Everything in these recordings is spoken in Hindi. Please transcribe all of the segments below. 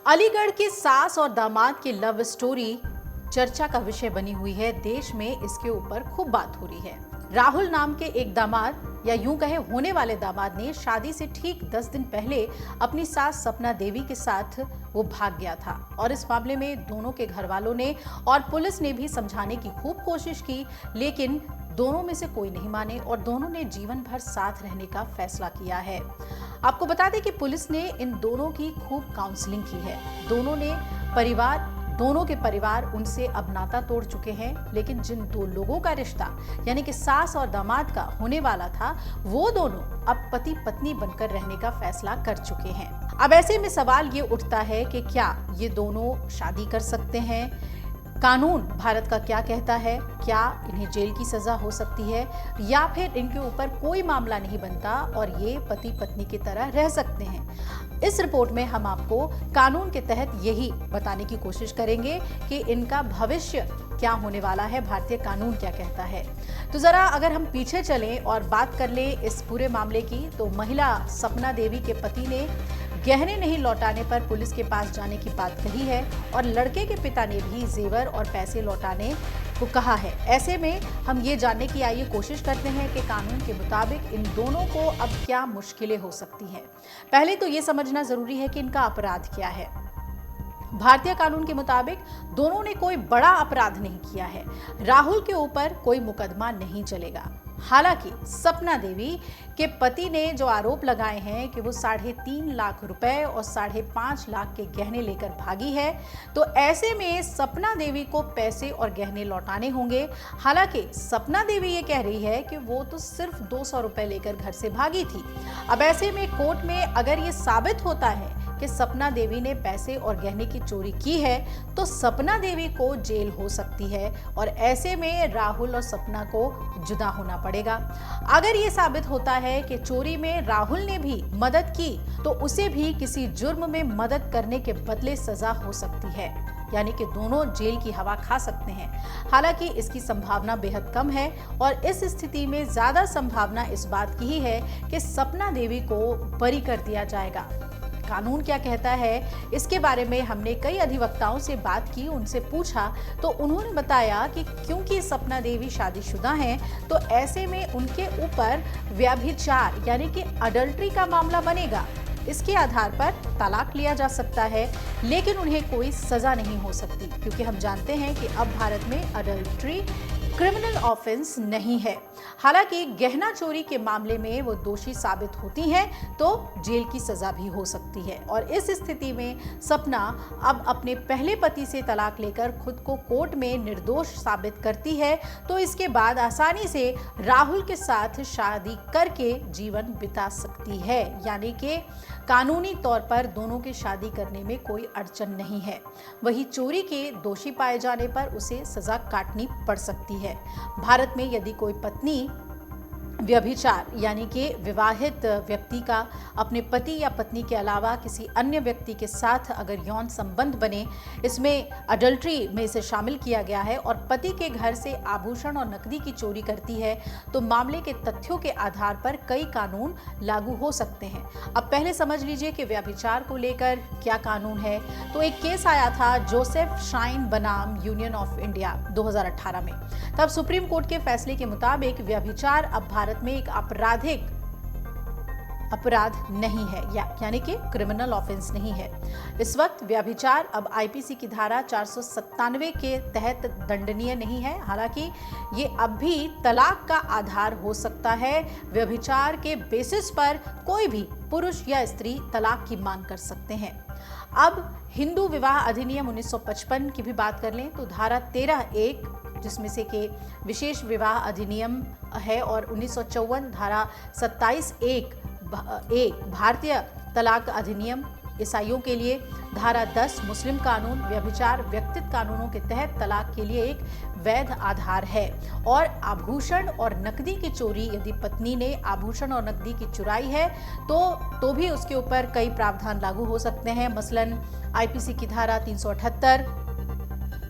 अलीगढ़ की सास और दामाद की लव स्टोरी चर्चा का विषय बनी हुई है। देश में इसके ऊपर खूब बात हो रही है। राहुल नाम के एक दामाद या यूं कहे होने वाले दामाद ने शादी से ठीक 10 दिन पहले अपनी सास सपना देवी के साथ वो भाग गया था और इस मामले में दोनों के घर वालों ने और पुलिस ने भी समझाने की खूब कोशिश की, लेकिन दोनों में से कोई नहीं माने और दोनों ने जीवन भर साथ रहने का फैसला किया है। आपको बता दें कि पुलिस ने इन दोनों की खूब काउंसलिंग की है। दोनों के परिवार उनसे अब नाता तोड़ चुके हैं, लेकिन जिन दो लोगों का रिश्ता यानी कि सास और दामाद का होने वाला था, वो दोनों अब पति पत्नी बनकर रहने का फैसला कर चुके हैं। अब ऐसे में सवाल ये उठता है कि क्या ये दोनों शादी कर सकते हैं? कानून भारत का क्या कहता है? क्या इन्हें जेल की सजा हो सकती है या फिर इनके ऊपर कोई मामला नहीं बनता और ये पति पत्नी की तरह रह सकते हैं? इस रिपोर्ट में हम आपको कानून के तहत यही बताने की कोशिश करेंगे कि इनका भविष्य क्या होने वाला है, भारतीय कानून क्या कहता है। तो जरा अगर हम पीछे चलें और बात कर लें इस पूरे मामले की, तो महिला सपना देवी के पति ने गहने नहीं लौटाने पर पुलिस के पास जाने की बात कही है और लड़के के पिता ने भी जेवर और पैसे लौटाने को कहा है। ऐसे में हम ये जानने की आइए कोशिश करते हैं कि कानून के मुताबिक इन दोनों को अब क्या मुश्किलें हो सकती हैं। पहले तो ये समझना जरूरी है कि इनका अपराध क्या है। भारतीय कानून के मुताबिक दोनों ने कोई बड़ा अपराध नहीं किया है। राहुल के ऊपर कोई मुकदमा नहीं चलेगा। हालांकि सपना देवी के पति ने जो आरोप लगाए हैं कि वो 3.5 लाख रुपए और 5.5 लाख के गहने लेकर भागी है, तो ऐसे में सपना देवी को पैसे और गहने लौटाने होंगे। हालांकि सपना देवी ये कह रही है कि वो तो सिर्फ 200 रुपए लेकर घर से भागी थी। अब ऐसे में कोर्ट में अगर ये साबित होता है कि सपना देवी ने पैसे और गहने की चोरी की है, तो सपना देवी को जेल हो सकती है और ऐसे में राहुल और सपना को जुदा होना पड़ेगा। अगर ये साबित होता है कि चोरी में राहुल ने भी मदद की, तो उसे भी किसी जुर्म में मदद करने के बदले सजा हो सकती है, यानी कि दोनों जेल की हवा खा सकते हैं। हालांकि इसकी संभावना बेहद कम है और इस स्थिति में ज्यादा संभावना इस बात की ही है कि सपना देवी को बरी कर दिया जाएगा। कानून क्या कहता है, इसके बारे में हमने कई अधिवक्ताओं से बात की, उनसे पूछा तो उन्होंने बताया कि क्योंकि सपना देवी शादीशुदा हैं, तो ऐसे में उनके ऊपर व्यभिचार यानी कि अडल्ट्री का मामला बनेगा। इसके आधार पर तलाक लिया जा सकता है, लेकिन उन्हें कोई सजा नहीं हो सकती, क्योंकि हम जानते हैं कि अब भारत में अडल्ट्री क्रिमिनल ऑफेंस नहीं है। हालांकि गहना चोरी के मामले में वो दोषी साबित होती हैं तो जेल की सजा भी हो सकती है और इस स्थिति में सपना अब अपने पहले पति से तलाक लेकर खुद को कोर्ट में निर्दोष साबित करती है, तो इसके बाद आसानी से राहुल के साथ शादी करके जीवन बिता सकती है, यानी कि कानूनी तौर पर दोनों की शादी करने में कोई अड़चन नहीं है। वही चोरी के दोषी पाए जाने पर उसे सजा काटनी पड़ सकती है। भारत में यदि कोई पत्नी व्यभिचार यानी कि विवाहित व्यक्ति का अपने पति या पत्नी के अलावा किसी अन्य व्यक्ति के साथ अगर यौन संबंध बने, इसमें अडल्ट्री में इसे शामिल किया गया है और पति के घर से आभूषण और नकदी की चोरी करती है, तो मामले के तथ्यों के आधार पर कई कानून लागू हो सकते हैं। अब पहले समझ लीजिए कि व्यभिचार को लेकर क्या कानून है। तो एक केस आया था जोसेफ श्राइन बनाम यूनियन ऑफ इंडिया 2018 में। तब सुप्रीम कोर्ट के फैसले के मुताबिक व्यभिचार अब भारत में एक आपराधिक अपराध नहीं है, यानी कि क्रिमिनल ऑफेंस नहीं है। इस वक्त व्यभिचार अब आईपीसी की धारा 497 के तहत दंडनीय नहीं है। हालांकि ये अब भी तलाक का आधार हो सकता है। व्यभिचार के बेसिस पर कोई भी पुरुष या स्त्री तलाक की मांग कर सकते हैं। अब हिंदू विवाह अधिनियम 1955 की भी बात कर लें तो धारा 13(1) जिसमें से कि विशेष विवाह अधिनियम है और 1954 धारा 27(1) भारतीय तलाक अधिनियम ईसाइयों के लिए, धारा 10 मुस्लिम कानून व्यभिचार व्यक्तिगत कानूनों के तहत तलाक के लिए एक वैध आधार है। और आभूषण और नकदी की चोरी, यदि पत्नी ने आभूषण और नकदी की चुराई है तो भी उसके ऊपर कई प्रावधान लागू हो सकते हैं। मसलन आईपीसी की धारा 378,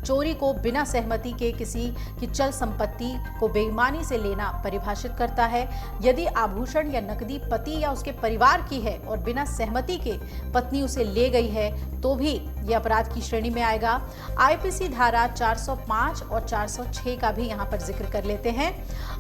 चोरी को बिना सहमति के किसी की चल संपत्ति को बेईमानी से लेना परिभाषित करता है। यदि आभूषण या नकदी पति या उसके परिवार की है और बिना सहमति के पत्नी उसे ले गई है तो भी यह अपराध की श्रेणी में आएगा। आईपीसी धारा 405 और 406 का भी यहाँ पर जिक्र कर लेते हैं।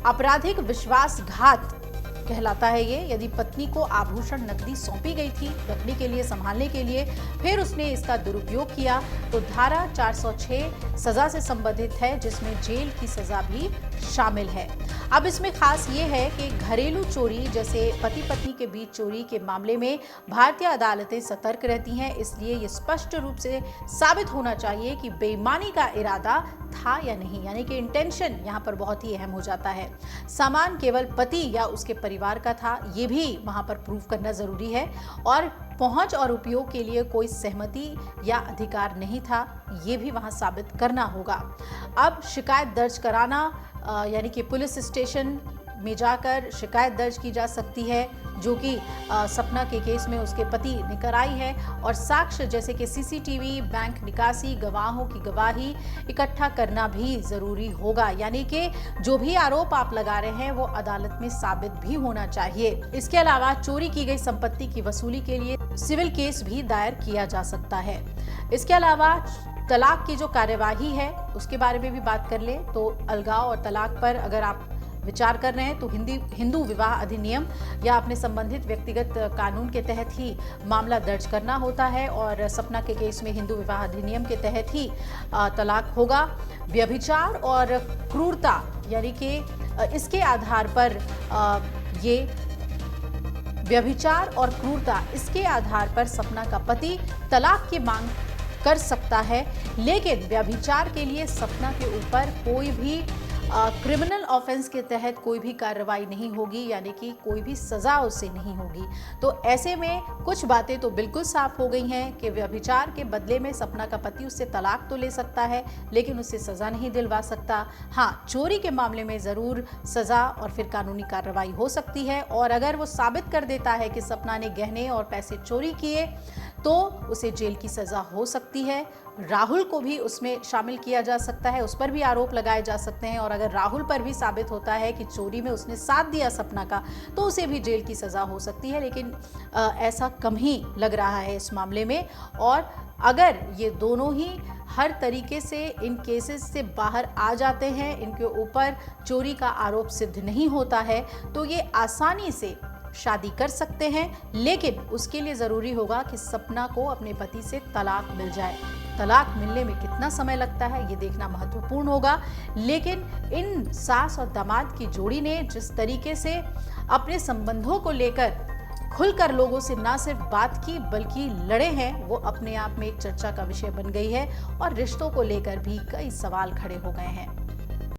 आपराधिक विश्वासघात कहलाता है ये, यदि पत्नी को आभूषण नकदी सौंपी गई थी रखने के लिए, संभालने के लिए, फिर उसने इसका दुरुपयोग किया तो धारा 406 सजा से संबंधित है, जिसमें जेल की सजा भी शामिल है। अब इसमें खास ये है कि घरेलू चोरी जैसे पति पत्नी के बीच चोरी के मामले में भारतीय अदालतें सतर्क रहती हैं, इसलिए ये स्पष्ट रूप से साबित होना चाहिए कि बेईमानी का इरादा था या नहीं, यानी कि इंटेंशन यहाँ पर बहुत ही अहम हो जाता है। सामान केवल पति या उसके परिवार का था, ये भी वहाँ पर प्रूफ करना जरूरी है, और पहुंच और उपयोग के लिए कोई सहमति या अधिकार नहीं था, ये भी वहाँ साबित करना होगा। अब शिकायत दर्ज कराना, यानी कि पुलिस स्टेशन में जाकर शिकायत दर्ज की जा सकती है, जो कि सपना के केस में उसके पति ने कराई है, और साक्ष्य जैसे कि सीसीटीवी, बैंक निकासी, गवाहों की गवाही इकट्ठा करना भी जरूरी होगा, यानी कि जो भी आरोप आप लगा रहे हैं वो अदालत में साबित भी होना चाहिए। इसके अलावा चोरी की गई संपत्ति की वसूली के लिए सिविल केस भी दायर किया जा सकता है। इसके अलावा तलाक की जो कार्यवाही है उसके बारे में भी बात कर ले तो अलगाव और तलाक पर अगर आप विचार कर रहे हैं तो हिंदू विवाह अधिनियम या अपने संबंधित व्यक्तिगत कानून के तहत ही मामला दर्ज करना होता है, और सपना के केस में हिंदू विवाह अधिनियम के तहत ही तलाक होगा। व्यभिचार और क्रूरता, यानी कि इसके आधार पर ये व्यभिचार और क्रूरता इसके आधार पर सपना का पति तलाक की मांग कर सकता है, लेकिन व्यभिचार के लिए सपना के ऊपर कोई भी क्रिमिनल ऑफेंस के तहत कोई भी कार्रवाई नहीं होगी, यानी कि कोई भी सजा उससे नहीं होगी। तो ऐसे में कुछ बातें तो बिल्कुल साफ हो गई हैं कि व्यभिचार के बदले में सपना का पति उससे तलाक तो ले सकता है, लेकिन उससे सजा नहीं दिलवा सकता। हाँ, चोरी के मामले में ज़रूर सजा और फिर कानूनी कार्रवाई हो सकती है, और अगर वो साबित कर देता है कि सपना ने गहने और पैसे चोरी किए तो उसे जेल की सजा हो सकती है। राहुल को भी उसमें शामिल किया जा सकता है, उस पर भी आरोप लगाए जा सकते हैं, और अगर राहुल पर भी साबित होता है कि चोरी में उसने साथ दिया सपना का तो उसे भी जेल की सजा हो सकती है, लेकिन ऐसा कम ही लग रहा है इस मामले में। और अगर ये दोनों ही हर तरीके से इन केसेस से बाहर आ जाते हैं, इनके ऊपर चोरी का आरोप सिद्ध नहीं होता है, तो ये आसानी से शादी कर सकते हैं, लेकिन उसके लिए ज़रूरी होगा कि सपना को अपने पति से तलाक मिल जाए। तलाक मिलने में कितना समय लगता है ये देखना महत्वपूर्ण होगा, लेकिन इन सास और दामाद की जोड़ी ने जिस तरीके से अपने संबंधों को लेकर खुलकर लोगों से ना सिर्फ बात की बल्कि लड़े हैं, वो अपने आप में एक चर्चा का विषय बन गई है, और रिश्तों को लेकर भी कई सवाल खड़े हो गए हैं।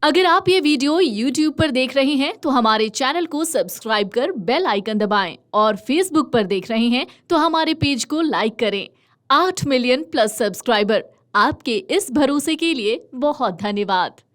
अगर आप ये वीडियो YouTube पर देख रहे हैं तो हमारे चैनल को सब्सक्राइब कर बेल आइकन दबाएं, और Facebook पर देख रहे हैं तो हमारे पेज को लाइक करें। 8 मिलियन प्लस सब्सक्राइबर, आपके इस भरोसे के लिए बहुत धन्यवाद।